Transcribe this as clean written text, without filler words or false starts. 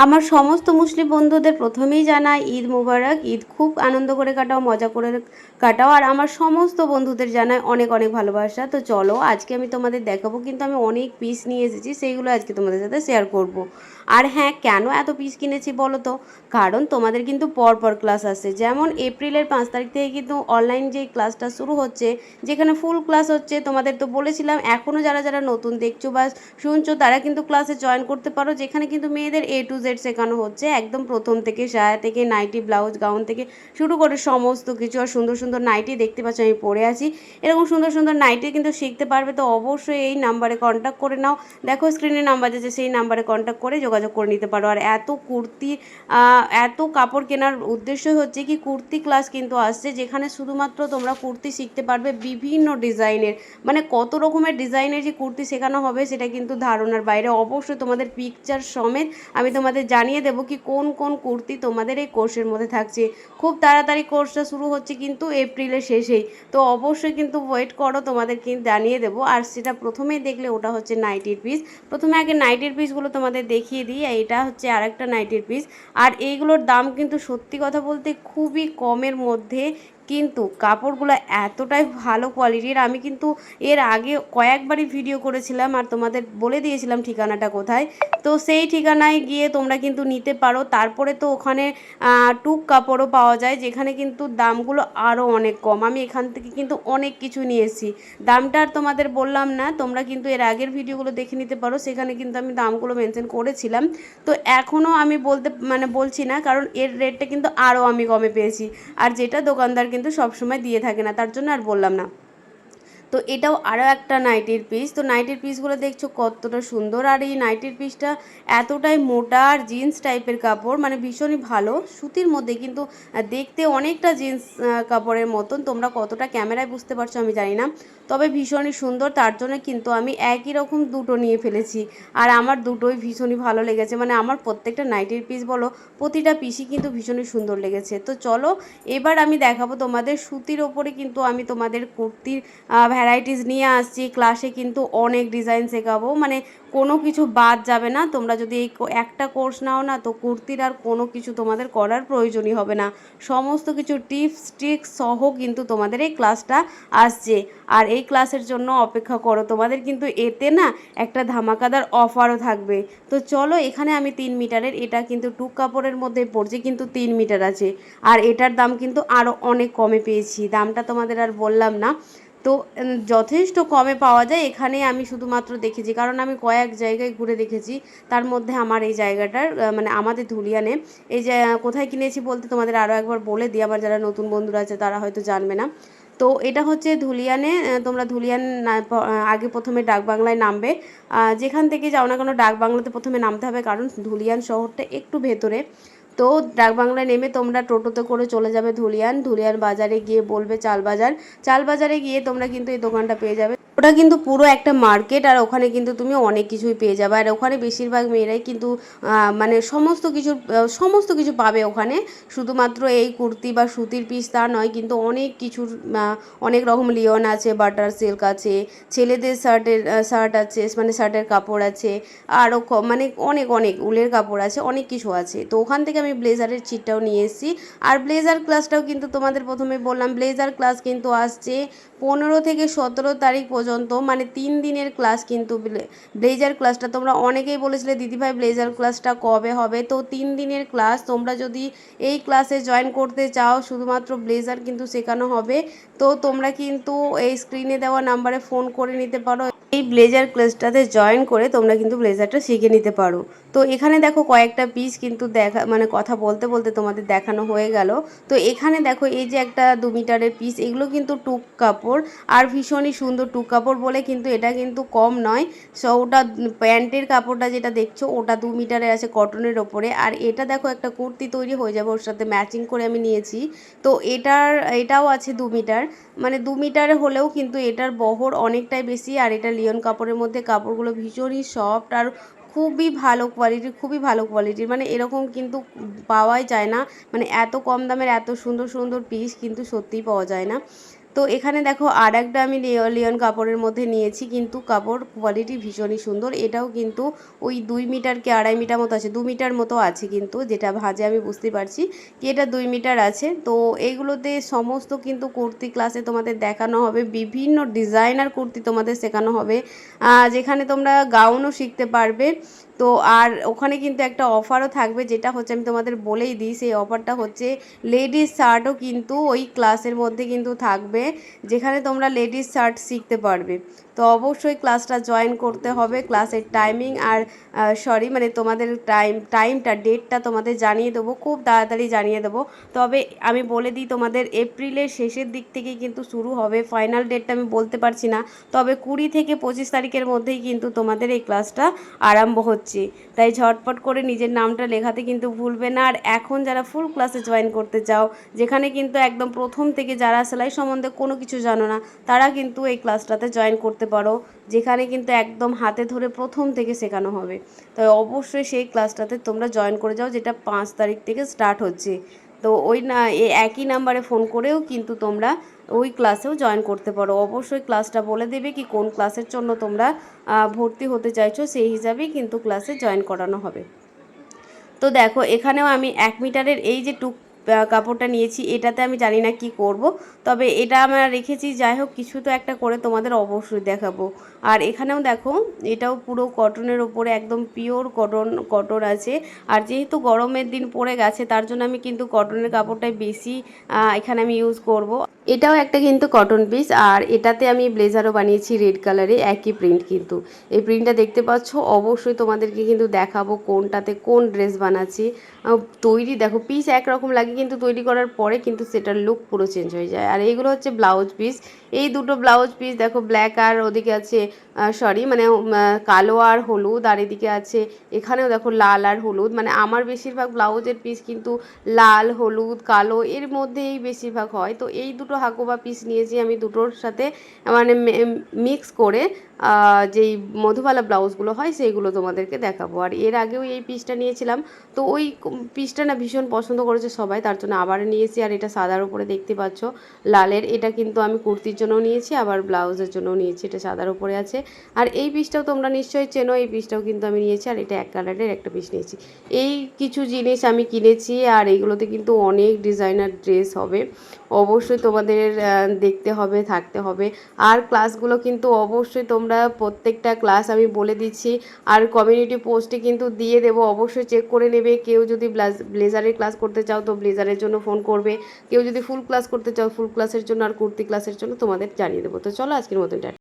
আমার সমস্ত মুসলিম বন্ধুদের প্রথমেই জানাই ঈদ মুবারক। ঈদ খুব আনন্দ করে কাটাও, মজা করে কাটাও। আর আমার সমস্ত বন্ধুদের জানাই অনেক অনেক ভালোবাসা। তো চলো আজকে আমি তোমাদের দেখাবো, কিন্তু আমি অনেক পিস নিয়ে এসেছি, সেইগুলো আজকে তোমাদের সাথে শেয়ার করব। আর হ্যাঁ, কেন এত পিস কিনেছি বলো তো? কারণ তোমাদের কিন্তু পরপর ক্লাস আসছে। যেমন এপ্রিলের 5 তারিখ থেকে কিন্তু অনলাইন যে ক্লাসটা শুরু হচ্ছে, যেখানে ফুল ক্লাস হচ্ছে। তোমাদের তো বলেছিলাম এখনও যারা যারা নতুন দেখছো বা শুনছো তারা কিন্তু ক্লাসে জয়েন করতে পারো, যেখানে কিন্তু মেয়েদের A to Z শেখানো হচ্ছে, একদম প্রথম থেকে সায়া থেকে নাইটি, ব্লাউজ, গাউন থেকে শুরু করে সমস্ত কিছু। আর সুন্দর সুন্দর নাইটি দেখতে পাচ্ছ আমি পরে আছি, এরকম সুন্দর সুন্দর নাইটি কিন্তু শিখতে পারবে। তো অবশ্যই এই নাম্বারে কন্ট্যাক্ট করে নাও, দেখো স্ক্রিনে নাম্বার আছে, সেই নাম্বারে কন্ট্যাক্ট করে যোগাযোগ করে নিতে পারো। আর এত কুর্তি, এত কাপড় কেনার উদ্দেশ্যই হচ্ছে কি, কুর্তি ক্লাস কিন্তু আসছে, যেখানে শুধুমাত্র তোমরা কুর্তি শিখতে পারবে বিভিন্ন ডিজাইনের। মানে কত রকমের ডিজাইনের যে কুর্তি শেখানো হবে সেটা কিন্তু ধারণার বাইরে। অবশ্যই তোমাদের পিকচার সমেত আমি তোমাদের জানিয়ে দেবো কি কোন কোন কুর্তি তোমাদের এই কোর্সের মধ্যে থাকছে। খুব তাড়াতাড়ি কোর্সটা শুরু হচ্ছে কিন্তু এপ্রিলের শেষেই। তো অবশ্যই কিন্তু ওয়েট করো, তোমাদের কিন্তু জানিয়ে দেবো। আর সেটা প্রথমেই দেখলে ওটা হচ্ছে নাইটির পিস। প্রথমে আগে নাইটির পিসগুলো তোমাদের দেখিয়ে দিই। এটা হচ্ছে আরেকটা নাইটির পিস। আর এইগুলোর দাম কিন্তু সত্যি কথা বলতে খুবই কমের মধ্যে, কিন্তু কাপড়গুলো এতটাই ভালো কোয়ালিটির। আমি কিন্তু এর আগে কয়েকবারই ভিডিও করেছিলাম আর তোমাদের বলে দিয়েছিলাম ঠিকানাটা কোথায়। তো সেই ঠিকানায় গিয়ে তোমরা কিন্তু নিতে পারো। তারপরে তো ওখানে টুক কাপড়ও পাওয়া যায়, যেখানে কিন্তু দামগুলো আরও অনেক কম। আমি এখান থেকে কিন্তু অনেক কিছু নিয়ে এসেছি, দামটা আর তোমাদের বললাম না, তোমরা কিন্তু এর আগের ভিডিওগুলো দেখে নিতে পারো, সেখানে কিন্তু আমি দামগুলো মেনশন করেছিলাম। তো এখনও আমি বলছি না, কারণ এর রেটটা কিন্তু আরও আমি কমে পেয়েছি। আর যেটা দোকানদার কিন্তু সবসময় দিয়ে থাকে না, তার জন্য আর বললাম না। তো এটাও আরও একটা নাইটির পিস। তো নাইটির পিসগুলো দেখছো কতটা সুন্দর। আর এই নাইটির পিসটা এতটাই মোটা আর জিন্স টাইপের কাপড়, মানে ভীষণই ভালো সুতির মধ্যে, কিন্তু দেখতে অনেকটা জিন্স কাপড়ের মতন। তোমরা কতটা ক্যামেরায় বুঝতে পারছো আমি জানি না, তবে ভীষণই সুন্দর। তার জন্য কিন্তু আমি একই রকম দুটো নিয়ে ফেলেছি। আর আমার দুটোই ভীষণই ভালো লেগেছে, মানে আমার প্রত্যেকটা নাইটির পিস বলো, প্রতিটা পিসই কিন্তু ভীষণই সুন্দর লেগেছে। তো চলো এবার আমি দেখাবো তোমাদের সুতির ওপরে, কিন্তু আমি তোমাদের কুর্তির ভ্যারাইটিস নিয়ে আসছি। ক্লাসে কিন্তু অনেক ডিজাইন শেখাবো, মানে কোনো কিছু বাদ যাবে না। তোমরা যদি এই একটা কোর্স নাও না, তো কুর্তির আর কোনো কিছু তোমাদের করার প্রয়োজনই হবে না। সমস্ত কিছু টিপস ট্রিক্স সহ কিন্তু তোমাদের এই ক্লাসটা আসছে। আর এই ক্লাসের জন্য অপেক্ষা করো, তোমাদের কিন্তু এতে না একটা ধামাকাদার অফারও থাকবে। তো চলো, এখানে আমি 3 মিটারের, এটা কিন্তু টুক কাপড়ের মধ্যে পড়ছে, কিন্তু 3 মিটার আছে। আর এটার দাম কিন্তু আরও অনেক কমে পেয়েছি, দামটা তোমাদের আর বললাম না। তো যথেষ্ট কমে পাওয়া যায় এখানে। আমি শুধুমাত্র দেখেছি, কারণ আমি কয়েক জায়গায় ঘুরে দেখেছি, তার মধ্যে আমার এই জায়গাটার মানে আমাদের ধুলিয়ানে। এই যে কোথায় কিনেছি বলতে তোমাদের আরও একবার বলে দিই, আবার যারা নতুন বন্ধুরা আছে তারা হয়তো জানবে না। তো এটা হচ্ছে ধুলিয়ানে। তোমরা ধুলিয়ান আগে প্রথমে ডাকবাংলায় নামবে। যেখান থেকে যাও না কেন ডাকবাংলাতে প্রথমে নামতে হবে, কারণ ধুলিয়ান শহরটা একটু ভেতরে। তো ডাকবাংলায় নেমে তোমরা টোটোতে করে চলে যাবে ধুলিয়ান। ধুলিয়ান বাজারে গিয়ে বলবে চাল বাজার। চাল বাজারে গিয়ে তোমরা কিন্তু এই দোকানটা পেয়ে যাবে। ওটা কিন্তু পুরো একটা মার্কেট, আর ওখানে কিন্তু তুমি অনেক কিছুই পেয়ে যাবে। আর ওখানে বেশিরভাগ মেয়েরাই কিন্তু মানে সমস্ত কিছু পাবে ওখানে। শুধুমাত্র এই কুর্তি বা সুতির পিস তা নয়, কিন্তু অনেক কিছুর অনেক রকম লিওন আছে, বাটার সিল্ক আছে, ছেলেদের শার্ট আছে, মানে শার্টের কাপড় আছে, আরও মানে অনেক অনেক উলের কাপড় আছে, অনেক কিছু আছে। তো ওখান থেকে আমি ব্লেজারের চিটটাও নিয়ে এসেছি। আর ব্লেজার ক্লাসটাও কিন্তু তোমাদের প্রথমে বললাম, ব্লেজার ক্লাস কিন্তু আসছে 15 থেকে 17 তারিখ পর্যন্ত, মানে 3 দিনের ক্লাস কিন্তু। ব্লেজার ক্লাসটা তোমরা অনেকেই বলেছিলে দিদিভাই ব্লেজার ক্লাসটা কবে হবে। তো 3 দিনের ক্লাস, তোমরা যদি এই ক্লাসে জয়েন করতে চাও, শুধুমাত্র ব্লেজার কিন্তু শেখানো হবে। তো তোমরা কিন্তু এই স্ক্রিনে দেওয়া নাম্বারে ফোন করে নিতে পারো, এই ব্লেজার ক্লাসটাতে জয়েন করে তোমরা কিন্তু ব্লেজারটা শিখে নিতে পারো। তো এখানে দেখো কয়েকটা পিস কিন্তু দেখা, মানে কথা বলতে বলতে তোমাদের দেখানো হয়ে গেল। তো এখানে দেখো এই যে একটা 2 মিটারের পিস, এগুলো কিন্তু টুক কাপড়, আর ভীষণই সুন্দর টুক কাপড় বলে কিন্তু এটা কিন্তু কম নয়। সো ওটা প্যান্টের কাপড়টা যেটা দেখছো ওটা 2 মিটারে আছে কটনের ওপরে। আর এটা দেখো একটা কুর্তি তৈরি হয়ে যাবে, ওর সাথে ম্যাচিং করে আমি নিয়েছি। তো এটাও আছে 2 মিটার, মানে 2 মিটার হলেও কিন্তু এটার বহর অনেকটাই বেশি। আর এটা লিওন কাপড়ের মধ্যে, কাপড়গুলো ভীষণই সফট আর খুবই ভালো কোয়ালিটির, মানে এরকম কিন্তু পাওয়াই যায় না। মানে এত কম দামের এত সুন্দর সুন্দর পিস কিন্তু সত্যিই পাওয়া যায় না। তো তো এখানে দেখো আর একটা আমি লিওন কাপড়ের মধ্যে নিয়েছি, কিন্তু কাপড় কোয়ালিটি ভীষণই সুন্দর। এটাও কিন্তু ওই 2 মিটার কি 2.5 মিটার মতো আছে, 2 মিটার মতো আছে কিন্তু, যেটা ভাঁজে আমি বুঝতে পারছি কি এটা 2 মিটার আছে। তো এইগুলোতে সমস্ত কিন্তু কুর্তি ক্লাসে তোমাদের দেখানো হবে, বিভিন্ন ডিজাইনার কুর্তি তোমাদের শেখানো হবে, যেখানে তোমরা গাউনও শিখতে পারবে। তো আর ওখানে কিন্তু একটা অফারও থাকবে, যেটা হচ্ছে আমি তোমাদের বলেই দিই, সেই অফারটা হচ্ছে লেডিস শার্টও কিন্তু ওই ক্লাসের মধ্যে কিন্তু থাকবে, যেখানে তোমরা লেডিস শার্ট শিখতে পারবে। তো অবশ্যই ক্লাসটা জয়েন করতে হবে। ক্লাসের টাইমিং আর মানে তোমাদের টাইমটা ডেটটা তোমাদের জানিয়ে দেবো, খুব তাড়াতাড়ি জানিয়ে দেবো। তবে আমি বলে দিই, তোমাদের এপ্রিলের শেষের দিক থেকেই কিন্তু শুরু হবে, ফাইনাল ডেটটা আমি বলতে পারছি না, তবে 20 থেকে 25 তারিখের মধ্যেই কিন্তু তোমাদের এই ক্লাসটা আরম্ভ হচ্ছে। তাই ঝটপট করে নিজের নামটা লেখাতে কিন্তু ভুলবে না। আর এখন যারা ফুল ক্লাসে জয়েন করতে চাও, যেখানে কিন্তু একদম প্রথম থেকে যারা সেলাই সম্বন্ধে কোনো কিছু জানো না, তারা কিন্তু এই ক্লাসটাতে জয়েন করতে পারো, যেখানে কিন্তু একদম হাতে ধরে প্রথম থেকে শেখানো হবে। তাই অবশ্যই সেই ক্লাসটাতে তোমরা জয়েন করে যাও, যেটা 5 তারিখ থেকে স্টার্ট হচ্ছে। তো ওই না এই একই নাম্বারে ফোন করেও কিন্তু তোমরা ওই ক্লাসেও জয়েন করতে পারো। অবশ্যই ক্লাসটা বলে দেবে কি কোন ক্লাসের জন্য তোমরা ভর্তি হতে চাইছো, সেই হিসাবেই কিন্তু ক্লাসে জয়েন করানো হবে। তো দেখো এখানেও আমি 1 মিটারের এই যে কাপড়টা নিয়েছি, এটাতে আমি জানি না কি করব, তবে এটা আমরা রেখেছি। যাই হোক, কিছু তো একটা করে তোমাদের অবশ্যই দেখাবো। আর এখানেও দেখো, এটাও পুরো কটনের ওপরে, একদম পিওর কটন আছে। আর যেহেতু গরমের দিন পড়ে গেছে, তার জন্য আমি কিন্তু কটনের কাপড়টাই বেশি এখানে আমি ইউজ করব। এটাও একটা কিন্তু কটন পিস, আর এটাতে আমি ব্লেজারও বানিয়েছি রেড কালারে, একই প্রিন্ট কিন্তু। এই প্রিন্টটা দেখতে পাচ্ছ, অবশ্যই তোমাদেরকে কিন্তু দেখাবো কোনটাতে কোন ড্রেস বানাচ্ছি। তৈরি দেখো পিস একরকম লাগে, কিন্তু তৈরি করার পরে কিন্তু সেটার লুক পুরো চেঞ্জ হয়ে যায়। আর এইগুলো হচ্ছে ব্লাউজ পিস। এই দুটো ব্লাউজ পিস দেখো, ব্ল্যাক আর ওদিকে আছে মানে কালো আর হলুদ, আর এদিকে আছে এখানেও দেখো লাল আর হলুদ। মানে আমার বেশিরভাগ ব্লাউজের পিস কিন্তু লাল, হলুদ, কালো এর মধ্যেই বেশিরভাগ হয়। তো এই দুটো হাকোবা পিস নিয়েছি আমি, দুটোর সাথে মানে মিক্স করে যেই মধুবালা ব্লাউজগুলো হয় সেইগুলো তোমাদেরকে দেখাবো। আর এর আগেও এই পিসটা নিয়েছিলাম, তো ওই পিসটা না ভীষণ পছন্দ করেছে সবাই, তার জন্য আবার নিয়েছি। আর এটা সাদার উপরে দেখতে পাচ্ছ লালের, এটা কিন্তু আমি কুর্তির জন্য নিয়েছি, আবার ব্লাউজের জন্য নিয়েছি, এটা সাদার উপরে আছে। আর এই পিসটাও তোমরা নিশ্চয়ই চেনো, এই পিসটাও কিন্তু আমি নিয়েছি। আর এটা এক কালারের একটা পিস নিয়েছি। এই কিছু জিনিস আমি কিনেছি, আর এইগুলোতে কিন্তু অনেক ডিজাইনার ড্রেস হবে। অবশ্যই তোমাদের দেখতে হবে, থাকতে হবে। আর ক্লাসগুলো কিন্তু অবশ্যই তোমরা প্রত্যেকটা ক্লাস আমি বলে দিচ্ছি, আর কমিউনিটি পোস্টে কিন্তু দিয়ে দেবো, অবশ্যই চেক করে নেবে। কেউ যদি ব্লেজারের ক্লাস করতে চাও তো ব্লেজারের জন্য ফোন করবে, কেউ যদি ফুল ক্লাস করতে চাও ফুল ক্লাসের জন্য, আর কুর্তি ক্লাসের জন্য তোমাদের জানিয়ে দেবো। তো চলো আজকের মতন টাটা।